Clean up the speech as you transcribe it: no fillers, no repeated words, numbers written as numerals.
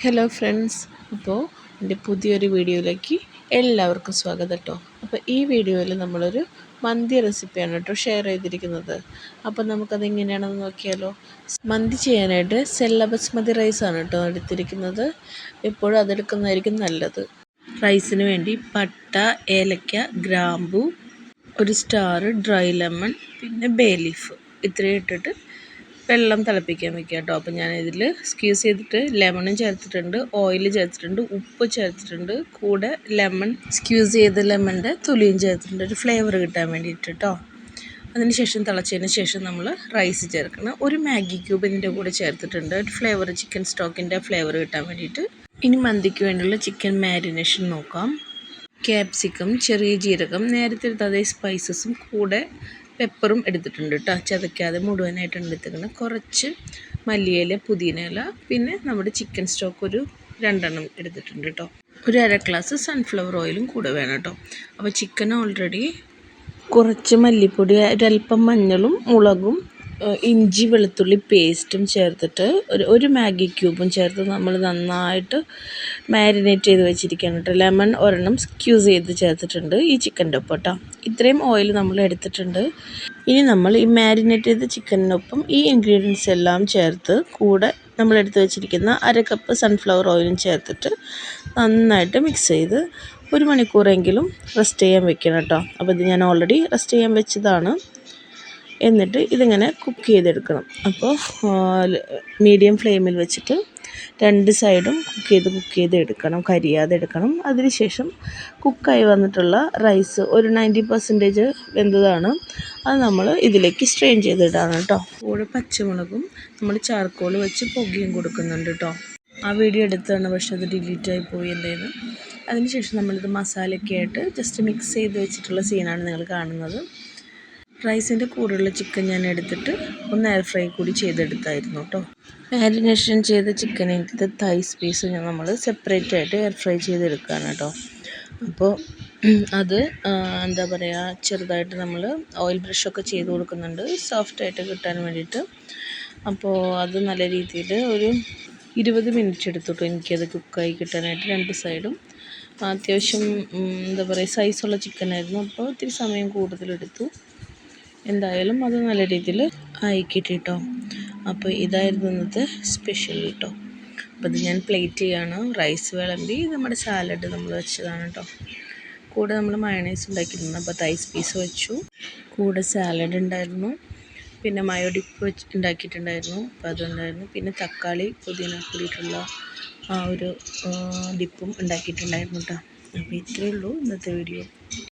Hello friends, അപ്പോൾ എൻ്റെ പുതിയൊരു വീഡിയോയിലേക്ക് എല്ലാവർക്കും സ്വാഗതം കേട്ടോ. അപ്പോൾ ഈ വീഡിയോയിൽ നമ്മളൊരു മന്തി റെസിപ്പിയാണ് കേട്ടോ ഷെയർ ചെയ്തിരിക്കുന്നത്. അപ്പോൾ നമുക്കത് എങ്ങനെയാണെന്ന് നോക്കിയാലോ. മന്തി ചെയ്യാനായിട്ട് സെല്ല ബസ്മതി റൈസാണ് കേട്ടോ എടുത്തിരിക്കുന്നത്. എപ്പോഴും അതെടുക്കുന്നതായിരിക്കും നല്ലത്. റൈസിന് വേണ്ടി പട്ട, ഏലക്ക, ഗ്രാമ്പു, ഒരു സ്റ്റാർ, ഡ്രൈ ലെമൺ, പിന്നെ ബേ ലീഫ് ഇത്രയും ഇട്ടിട്ട് വെള്ളം തിളപ്പിക്കാൻ വെക്കുക കേട്ടോ. അപ്പോൾ ഞാനിതിൽ സ്ക്യൂസ് ചെയ്തിട്ട് ലെമണും ചേർത്തിട്ടുണ്ട്, ഓയിൽ ചേർത്തിട്ടുണ്ട്, ഉപ്പ് ചേർത്തിട്ടുണ്ട്, കൂടെ ലെമൺ സ്ക്യൂസ് ചെയ്ത് ലെമണിൻ്റെ തൊലിയും ചേർത്തിട്ടുണ്ട് ഒരു ഫ്ലേവർ കിട്ടാൻ വേണ്ടിയിട്ട് കേട്ടോ. അതിനുശേഷം തിളച്ചതിന് ശേഷം നമ്മൾ റൈസ് ചേർക്കണം. ഒരു മാഗി ക്യൂബ് ഇതിൻ്റെ കൂടെ ചേർത്തിട്ടുണ്ട്, ഒരു ഫ്ലേവർ ചിക്കൻ സ്റ്റോക്കിൻ്റെ ഫ്ലേവർ കിട്ടാൻ വേണ്ടിയിട്ട്. ഇനി മന്തിക്ക് വേണ്ടിയുള്ള ചിക്കൻ മാരിനേഷൻ നോക്കാം. ക്യാപ്സിക്കം, ചെറിയ ജീരകം, നേരത്തെ എടുത്ത അതേ സ്പൈസസും കൂടെ പെപ്പറും എടുത്തിട്ടുണ്ട് കേട്ടോ. ചതയ്ക്കാതെ മുഴുവനായിട്ടാണ് എടുത്തിരിക്കുന്നത്. കുറച്ച് മല്ലിയില, പുതിനയില, പിന്നെ നമ്മുടെ ചിക്കൻ സ്റ്റോക്ക് ഒരു 2 എടുത്തിട്ടുണ്ട് കേട്ടോ. ഒരു അര ഗ്ലാസ് സൺഫ്ലവർ ഓയിലും കൂടെ വേണം കേട്ടോ. അപ്പോൾ ചിക്കൻ ഓൾറെഡി കുറച്ച് മല്ലിപ്പൊടി, ഒരല്പം മഞ്ഞളും മുളകും, ഇഞ്ചി വെളുത്തുള്ളി പേസ്റ്റും ചേർത്തിട്ട് ഒരു മാഗി ക്യൂബും ചേർത്ത് നമ്മൾ നന്നായിട്ട് മാരിനേറ്റ് ചെയ്ത് വെച്ചിരിക്കുകയാണ് കേട്ടോ. ലെമൺ ഒരെണ്ണം സ്ക്യൂസ് ചെയ്ത് ചേർത്തിട്ടുണ്ട് ഈ ചിക്കൻ്റെ ഒപ്പം കേട്ടോ. ഇത്രയും ഓയിൽ നമ്മൾ എടുത്തിട്ടുണ്ട്. ഇനി നമ്മൾ ഈ മാരിനേറ്റ് ചെയ്ത ചിക്കനൊപ്പം ഈ ഇൻഗ്രീഡിയൻസ് എല്ലാം ചേർത്ത് കൂടെ നമ്മൾ എടുത്ത് വെച്ചിരിക്കുന്ന അര കപ്പ് സൺഫ്ലവർ ഓയിലും ചേർത്തിട്ട് നന്നായിട്ട് മിക്സ് ചെയ്ത് 1 മണിക്കൂറെങ്കിലും റെസ്റ്റ് ചെയ്യാൻ വെക്കണം കേട്ടോ. അപ്പോൾ ഇത് ഞാൻ ഓൾറെഡി റെസ്റ്റ് ചെയ്യാൻ വെച്ചതാണ്. എന്നിട്ട് ഇതിങ്ങനെ കുക്ക് ചെയ്തെടുക്കണം. അപ്പോൾ മീഡിയം ഫ്ലെയിമിൽ വെച്ചിട്ട് 2 സൈഡും കുക്ക് ചെയ്ത് എടുക്കണം, കരിയാതെ എടുക്കണം. അതിനുശേഷം കുക്കായി വന്നിട്ടുള്ള റൈസ് ഒരു 90% വെന്തതാണ്. അത് നമ്മൾ ഇതിലേക്ക് സ്ട്രെയിൻ ചെയ്തിടാണ് കേട്ടോ. കൂടെ പച്ചമുളകും നമ്മൾ ചാർക്കോൾ വെച്ച് പുകയും കൊടുക്കുന്നുണ്ട് കേട്ടോ. ആ വീഡിയോ എടുത്താണ്, പക്ഷെ അത് ഡിലീറ്റായി പോയി എന്തായിരുന്നു. അതിനുശേഷം നമ്മളിത് മസാലയൊക്കെ ആയിട്ട് ജസ്റ്റ് മിക്സ് ചെയ്ത് വെച്ചിട്ടുള്ള സീനാണ് നിങ്ങൾ കാണുന്നത്. റൈസിൻ്റെ കൂടെയുള്ള ചിക്കൻ ഞാൻ എടുത്തിട്ട് ഒന്ന് എയർ ഫ്രൈ കൂടി ചെയ്തെടുത്തായിരുന്നു കേട്ടോ. മാരിനേഷൻ ചെയ്ത ചിക്കനിൻ്റെ തൈസ് പീസ് നമ്മൾ സെപ്പറേറ്റ് ആയിട്ട് എയർ ഫ്രൈ ചെയ്തെടുക്കുകയാണ് കേട്ടോ. അപ്പോൾ അത് എന്താ പറയുക, ചെറുതായിട്ട് നമ്മൾ ഓയിൽ ബ്രഷൊക്കെ ചെയ്ത് കൊടുക്കുന്നുണ്ട് സോഫ്റ്റായിട്ട് കിട്ടാൻ വേണ്ടിയിട്ട്. അപ്പോൾ അത് നല്ല രീതിയിൽ ഒരു 20 മിനിറ്റ് എടുത്തിട്ടു എനിക്കത് കുക്കായി കിട്ടാനായിട്ട്. 2 സൈഡും അത്യാവശ്യം എന്താ പറയുക സൈസുള്ള ചിക്കനായിരുന്നു. അപ്പോൾ ഇത്തിരി സമയം കൂടുതലെടുത്തു. എന്തായാലും അത് നല്ല രീതിയിൽ ആയി കിട്ടിട്ടോ. അപ്പോൾ ഇതായിരുന്നു ഇന്നത്തെ സ്പെഷ്യൽ കേട്ടോ. അപ്പോൾ ഇത് ഞാൻ പ്ലേറ്റ് ചെയ്യാണ്. റൈസ് വിളമ്പി നമ്മുടെ സാലഡ് നമ്മൾ വെച്ചതാണ് കേട്ടോ. കൂടെ നമ്മൾ മയണൈസ് ഉണ്ടാക്കിയിരുന്നു. അപ്പോൾ തൈസ് പീസ് വെച്ചു, കൂടെ സാലഡ് ഉണ്ടായിരുന്നു, പിന്നെ മയോ ഡിപ്പ് ഉണ്ടാക്കിയിട്ടുണ്ടായിരുന്നു. അപ്പോൾ അതുണ്ടായിരുന്നു. പിന്നെ തക്കാളി പുതിന കൂടിയിട്ടുള്ള ആ ഒരു ഡിപ്പും ഉണ്ടാക്കിയിട്ടുണ്ടായിരുന്നു കേട്ടോ. അപ്പോൾ ഇത്രയേ ഉള്ളൂ ഇന്നത്തെ വീഡിയോ.